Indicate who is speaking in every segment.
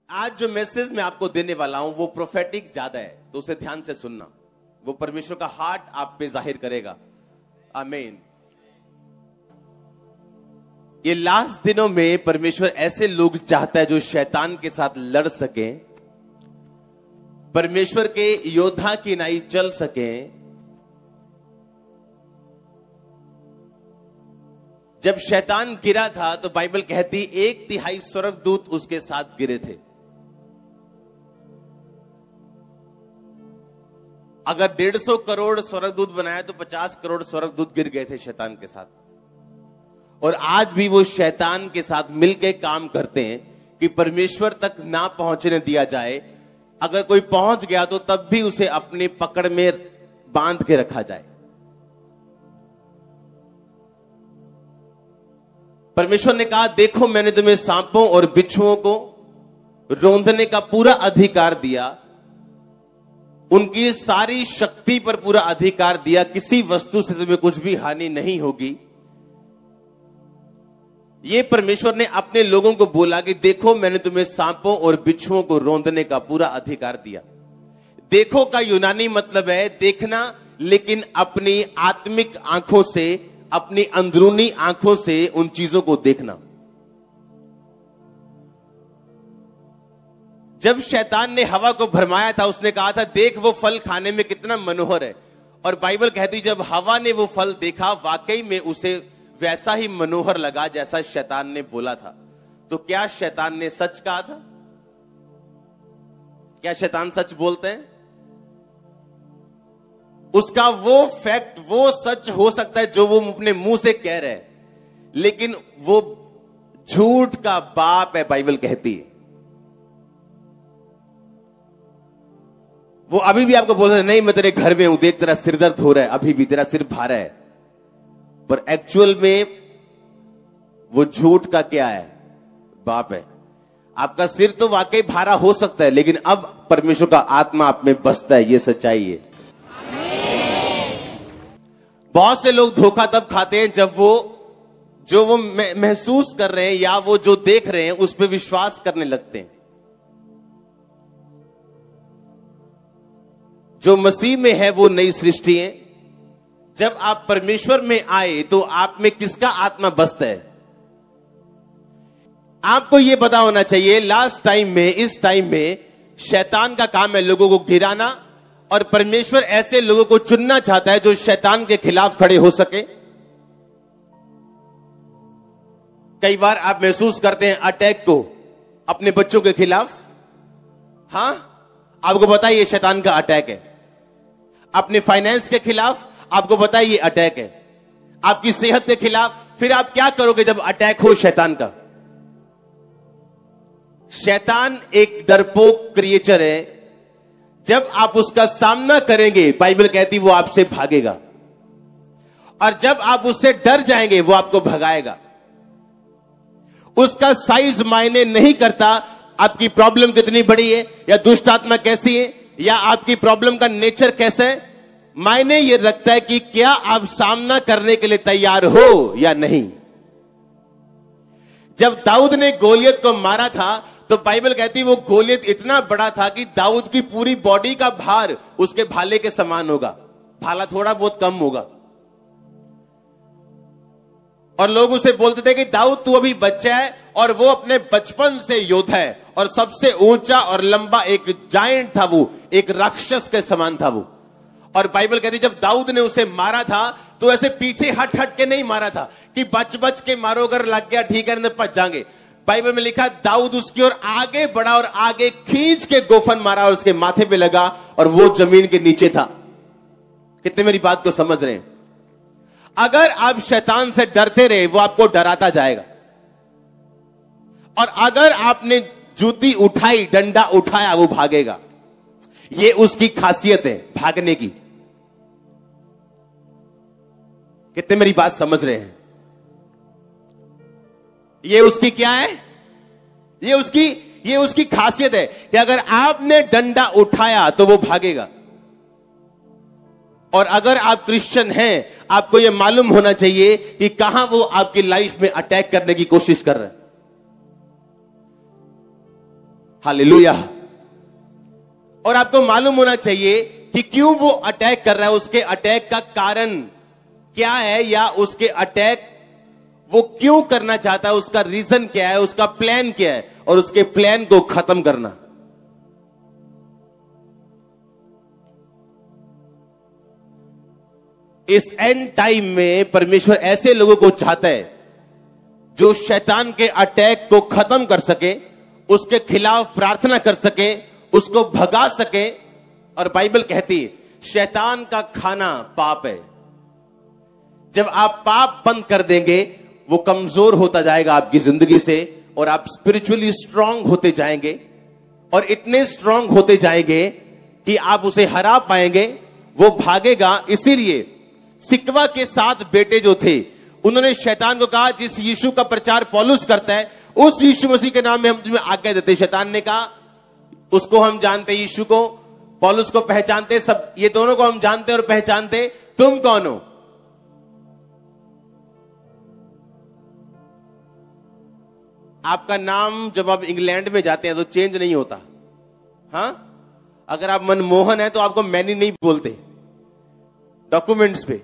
Speaker 1: आज जो मैसेज मैं आपको देने वाला हूं वो प्रोफेटिक ज्यादा है, तो उसे ध्यान से सुनना। वो परमेश्वर का हार्ट आप पे जाहिर करेगा। आमीन। ये लास्ट दिनों में परमेश्वर ऐसे लोग चाहता है जो शैतान के साथ लड़ सके, परमेश्वर के योद्धा की नाई चल सके। जब शैतान गिरा था तो बाइबल कहती 1/3 स्वर्गदूत उसके साथ गिरे थे। अगर 150 करोड़ स्वर्गदूत बनाया तो 50 करोड़ स्वर्गदूत गिर गए थे शैतान के साथ। और आज भी वो शैतान के साथ मिलकर काम करते हैं कि परमेश्वर तक ना पहुंचने दिया जाए। अगर कोई पहुंच गया तो तब भी उसे अपनी पकड़ में बांध के रखा जाए। परमेश्वर ने कहा, देखो मैंने तुम्हें सांपों और बिच्छुओं को रौंदने का पूरा अधिकार दिया, उनकी सारी शक्ति पर पूरा अधिकार दिया, किसी वस्तु से तुम्हें कुछ भी हानि नहीं होगी। ये परमेश्वर ने अपने लोगों को बोला कि देखो मैंने तुम्हें सांपों और बिच्छुओं को रौंदने का पूरा अधिकार दिया। देखो का यूनानी मतलब है देखना, लेकिन अपनी आत्मिक आंखों से, अपनी अंदरूनी आंखों से उन चीजों को देखना। जब शैतान ने हवा को भरमाया था, उसने कहा था देख वो फल खाने में कितना मनोहर है। और बाइबल कहती जब हवा ने वो फल देखा, वाकई में उसे वैसा ही मनोहर लगा जैसा शैतान ने बोला था। तो क्या शैतान ने सच कहा था? क्या शैतान सच बोलते हैं? उसका वो फैक्ट, वो सच हो सकता है जो वो अपने मुंह से कह रहे हैं, लेकिन वो झूठ का बाप है। बाइबल कहती है वो अभी भी आपको बोल रहा है नहीं मैं तेरे घर में हूं, देख तेरा सिर दर्द हो रहा है, अभी भी तेरा सिर भारा है, पर एक्चुअल में वो झूठ का क्या है? बाप है। आपका सिर तो वाकई भारा हो सकता है, लेकिन अब परमेश्वर का आत्मा आप में बसता है, ये सच्चाई है। बहुत से लोग धोखा तब खाते हैं जब वो महसूस कर रहे हैं या वो जो देख रहे हैं उस पर विश्वास करने लगते हैं। जो मसीह में है वो नई सृष्टि है। जब आप परमेश्वर में आए तो आप में किसका आत्मा बसता है? आपको यह पता होना चाहिए लास्ट टाइम में, इस टाइम में शैतान का काम है लोगों को गिराना, और परमेश्वर ऐसे लोगों को चुनना चाहता है जो शैतान के खिलाफ खड़े हो सके। कई बार आप महसूस करते हैं अटैक को अपने बच्चों के खिलाफ। हां, आपको पता है ये शैतान का अटैक है। अपने फाइनेंस के खिलाफ आपको पता है ये अटैक है। आपकी सेहत के खिलाफ। फिर आप क्या करोगे जब अटैक हो शैतान का? शैतान एक डरपोक क्रिएचर है। जब आप उसका सामना करेंगे, बाइबल कहती वो आपसे भागेगा, और जब आप उससे डर जाएंगे वो आपको भगाएगा। उसका साइज मायने नहीं करता आपकी प्रॉब्लम कितनी बड़ी है, या दुष्ट आत्मा कैसी है, या आपकी प्रॉब्लम का नेचर कैसा है। मायने यह रखता है कि क्या आप सामना करने के लिए तैयार हो या नहीं। जब दाऊद ने गोलियत को मारा था तो बाइबल कहती वो गोलियत इतना बड़ा था कि दाऊद की पूरी बॉडी का भार उसके भाले के समान होगा। भाला थोड़ा बहुत कम होगा। और लोग उसे बोलते थे कि दाऊद तू अभी बच्चा है, और वो अपने बचपन से योद्धा है, और सबसे ऊंचा और लंबा एक जायंट था, वो एक राक्षस के समान था वो। और बाइबल कहती जब दाऊद ने उसे मारा था तो ऐसे पीछे हट हट के नहीं मारा था कि बच बच के मारो, अगर लग गया ठीक है पच जाएंगे। बाइबल में लिखा दाऊद उसकी ओर आगे बढ़ा और आगे खींच के गोफन मारा और उसके माथे पे लगा, और वो जमीन के नीचे था। कितने मेरी बात को समझ रहे हैं? अगर आप शैतान से डरते रहे वो आपको डराता जाएगा, और अगर आपने जूती उठाई, डंडा उठाया, वो भागेगा। ये उसकी खासियत है, भागने की। कितने मेरी बात समझ रहे हैं? ये उसकी क्या है? ये उसकी खासियत है कि अगर आपने डंडा उठाया तो वो भागेगा। और अगर आप क्रिश्चियन हैं, आपको यह मालूम होना चाहिए कि कहां वो आपकी लाइफ में अटैक करने की कोशिश कर रहे हैं। हालेलुया। और आपको मालूम होना चाहिए कि क्यों वो अटैक कर रहा है, उसके अटैक का कारण क्या है, या उसके अटैक वो क्यों करना चाहता है, उसका रीजन क्या है, उसका प्लान क्या है, और उसके प्लान को खत्म करना। इस एंड टाइम में परमेश्वर ऐसे लोगों को चाहता है जो शैतान के अटैक को खत्म कर सके, उसके खिलाफ प्रार्थना कर सके, उसको भगा सके। और बाइबल कहती है शैतान का खाना पाप है। जब आप पाप बंद कर देंगे, वो कमजोर होता जाएगा आपकी जिंदगी से, और आप स्पिरिचुअली स्ट्रांग होते जाएंगे, और इतने स्ट्रांग होते जाएंगे कि आप उसे हरा पाएंगे, वो भागेगा। इसीलिए सिकवा के 7 बेटे जो थे, उन्होंने शैतान को कहा जिस यीशु का प्रचार पौलुस करता है, उस यीशु मसीह के नाम में हम तुम्हें आज्ञा देते। शैतान ने कहा उसको हम जानते, यीशु को, पौलुस को पहचानते, सब ये दोनों को हम जानते और पहचानते, तुम कौन हो? आपका नाम जब आप इंग्लैंड में जाते हैं तो चेंज नहीं होता। हां, अगर आप मनमोहन है तो आपको मैनी नहीं बोलते, डॉक्यूमेंट्स पे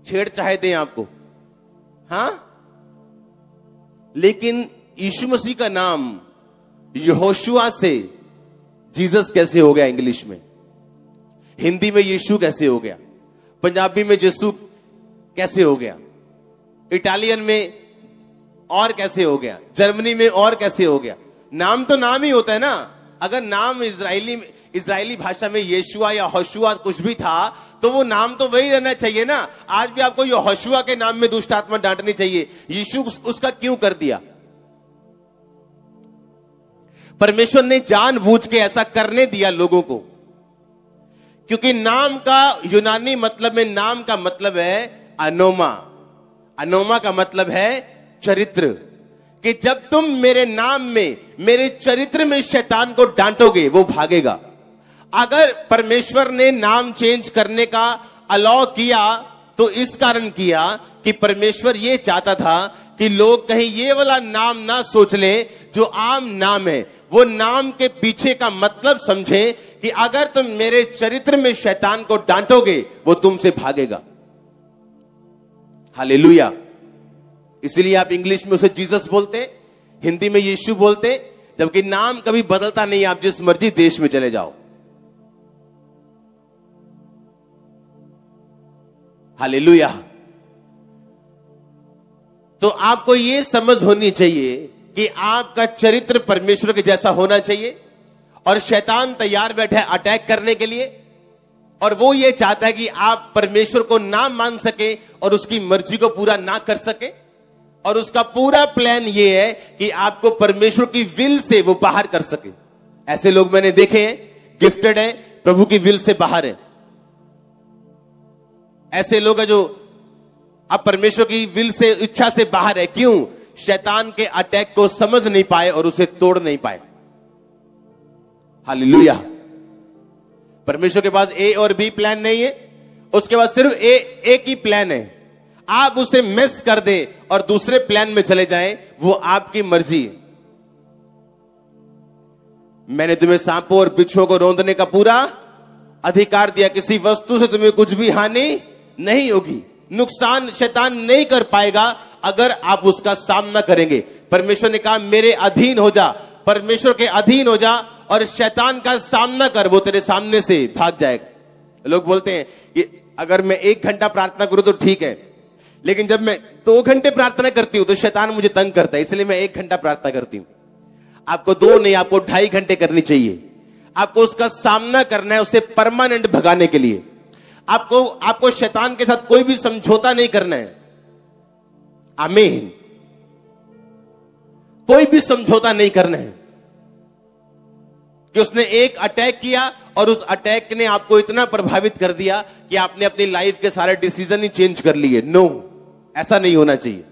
Speaker 1: छेड़ चाहते हैं आपको। हां, लेकिन यीशु मसीह का नाम यहोशुआ से जीसस कैसे हो गया? इंग्लिश में, हिंदी में यीशु कैसे हो गया? पंजाबी में यीशु कैसे हो गया? इटालियन में और कैसे हो गया? जर्मनी में और कैसे हो गया? नाम तो नाम ही होता है ना। अगर नाम इजरायली भाषा में यीशुआ या होशुआ कुछ भी था, तो वो नाम तो वही रहना चाहिए ना। आज भी आपको यहोशुआ के नाम में दुष्ट आत्मा डांटनी चाहिए, यीशु उसका क्यों कर दिया? परमेश्वर ने जानबूझ के ऐसा करने दिया लोगों को, क्योंकि नाम का यूनानी मतलब में, नाम का मतलब है अनोमा। अनोमा का मतलब है चरित्र, कि जब तुम मेरे नाम में, मेरे चरित्र में शैतान को डांटोगे, वो भागेगा। अगर परमेश्वर ने नाम चेंज करने का अलाउ किया, तो इस कारण किया कि परमेश्वर ये चाहता था कि लोग कहीं ये वाला नाम ना सोच ले जो आम नाम है, वो नाम के पीछे का मतलब समझे कि अगर तुम मेरे चरित्र में शैतान को डांटोगे, वो तुमसे भागेगा। हालेलुया। इसलिए आप इंग्लिश में उसे जीसस बोलते, हिंदी में यीशु बोलते, जबकि नाम कभी बदलता नहीं। आप जिस मर्जी देश में चले जाओ। हालेलुया। तो आपको यह समझ होनी चाहिए कि आपका चरित्र परमेश्वर के जैसा होना चाहिए, और शैतान तैयार बैठा है अटैक करने के लिए, और वो ये चाहता है कि आप परमेश्वर को ना मान सके और उसकी मर्जी को पूरा ना कर सके। और उसका पूरा प्लान ये है कि आपको परमेश्वर की विल से वो बाहर कर सके। ऐसे लोग मैंने देखे हैं, गिफ्टेड है, प्रभु की विल से बाहर है। ऐसे लोग हैं जो अब परमेश्वर की विल से, इच्छा से बाहर है। क्यों? शैतान के अटैक को समझ नहीं पाए और उसे तोड़ नहीं पाए। हालेलुया। परमेश्वर के पास ए और बी प्लान नहीं है, उसके पास सिर्फ एक ही प्लान है। आप उसे मिस कर दे और दूसरे प्लान में चले जाएं, वो आपकी मर्जी है। मैंने तुम्हें सांपों और बिच्छुओं को रौंदने का पूरा अधिकार दिया, किसी वस्तु से तुम्हें कुछ भी हानि नहीं होगी, नुकसान शैतान नहीं कर पाएगा अगर आप उसका सामना करेंगे। परमेश्वर ने कहा मेरे अधीन हो जा, परमेश्वर के अधीन हो जा और शैतान का सामना कर, वो तेरे सामने से भाग जाएगा। लोग बोलते हैं कि अगर मैं 1 घंटा प्रार्थना करूं तो ठीक है, लेकिन जब मैं 2 घंटे प्रार्थना करती हूं तो शैतान मुझे तंग करता है, इसलिए मैं 1 घंटा प्रार्थना करती हूं। आपको 2 नहीं, आपको 2.5 घंटे करनी चाहिए। आपको उसका सामना करना है, उसे परमानेंट भगाने के लिए। आपको शैतान के साथ कोई भी समझौता नहीं करना है। आमीन। कोई भी समझौता नहीं करना है कि उसने एक अटैक किया और उस अटैक ने आपको इतना प्रभावित कर दिया कि आपने अपनी लाइफ के सारे डिसीजन ही चेंज कर लिए। नो, ऐसा नहीं होना चाहिए।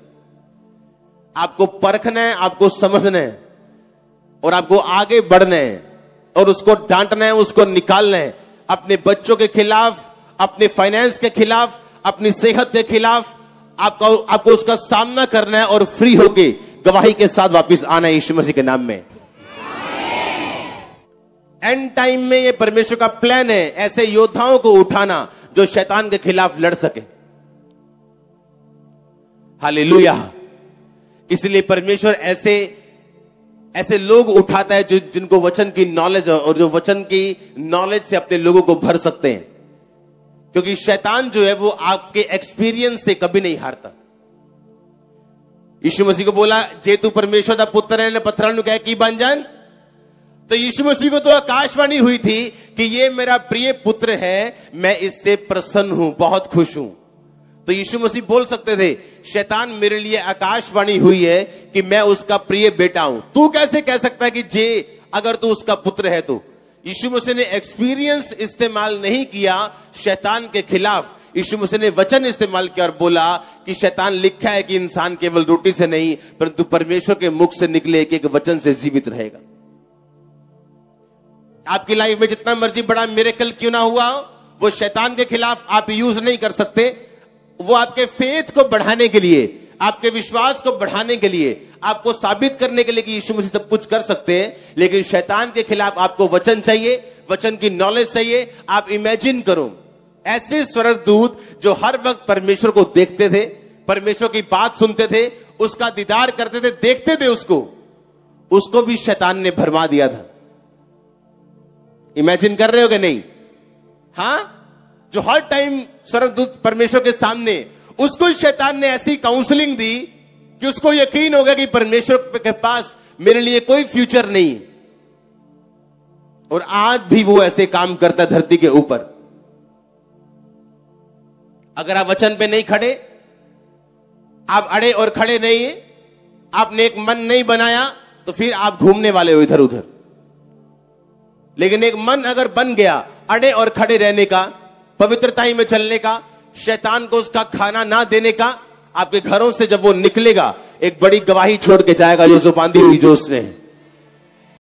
Speaker 1: आपको परखना है, आपको समझना है और आपको आगे बढ़ना है और उसको डांटना है, उसको निकालना है। अपने बच्चों के खिलाफ, अपने फाइनेंस के खिलाफ, अपनी सेहत के खिलाफ आपको उसका सामना करना है और फ्री होके गवाही के साथ वापस आना है यीशु मसीह के नाम में। एंड टाइम में ये परमेश्वर का प्लान है, ऐसे योद्धाओं को उठाना जो शैतान के खिलाफ लड़ सके। हालेलुया। इसलिए परमेश्वर ऐसे लोग उठाता है जिनको वचन की नॉलेज और जो वचन की नॉलेज से अपने लोगों को भर सकते हैं, क्योंकि शैतान जो है वो आपके एक्सपीरियंस से कभी नहीं हारता। यीशु मसीह को बोला, जे तू परमेश्वर का पुत्र है, पत्थरां नु कह की बन जान। तो यीशु मसीह को तो आकाशवाणी हुई थी कि ये मेरा प्रिय पुत्र है, मैं इससे प्रसन्न हूं, बहुत खुश हूं। तो यीशु मसीह बोल सकते थे, शैतान मेरे लिए आकाशवाणी हुई है कि मैं उसका प्रिय बेटा हूं। तू कैसे कह सकता है कि जे अगर तू उसका पुत्र है तो? यीशु मसीह ने एक्सपीरियंस इस्तेमाल नहीं किया शैतान के खिलाफ। यीशु मसीह ने वचन इस्तेमाल किया और बोला कि शैतान लिखा है कि इंसान केवल रोटी से नहीं परंतु परमेश्वर के मुख से निकले एक एक वचन से जीवित रहेगा। आपकी लाइफ में जितना मर्जी बड़ा मिरेकल क्यों ना हुआ, वो शैतान के खिलाफ आप यूज नहीं कर सकते। वो आपके फेथ को बढ़ाने के लिए, आपके विश्वास को बढ़ाने के लिए, आपको साबित करने के लिए कि यीशु मसीह सब कुछ कर सकते हैं। लेकिन शैतान के खिलाफ आपको वचन चाहिए, वचन की नॉलेज चाहिए। आप इमेजिन करो ऐसे स्वर्गदूत जो हर वक्त परमेश्वर को देखते थे, परमेश्वर की बात सुनते थे, उसका दीदार करते थे, देखते थे उसको भी शैतान ने भरमा दिया था। इमेजिन कर रहे हो कि नहीं? हां, जो हर टाइम स्वर्गदूत परमेश्वर के सामने, उसको शैतान ने ऐसी काउंसलिंग दी कि उसको यकीन हो गया कि परमेश्वर के पास मेरे लिए कोई फ्यूचर नहीं है। और आज भी वो ऐसे काम करता है धरती के ऊपर। अगर आप वचन पे नहीं खड़े, आप अड़े और खड़े नहीं है, आपने एक मन नहीं बनाया, तो फिर आप घूमने वाले हो इधर उधर। लेकिन एक मन अगर बन गया अड़े और खड़े रहने का, पवित्रताई में चलने का, शैतान को उसका खाना ना देने का, आपके घरों से जब वो निकलेगा एक बड़ी गवाही छोड़ के जाएगा, जो बांधी हुई जो उसने है।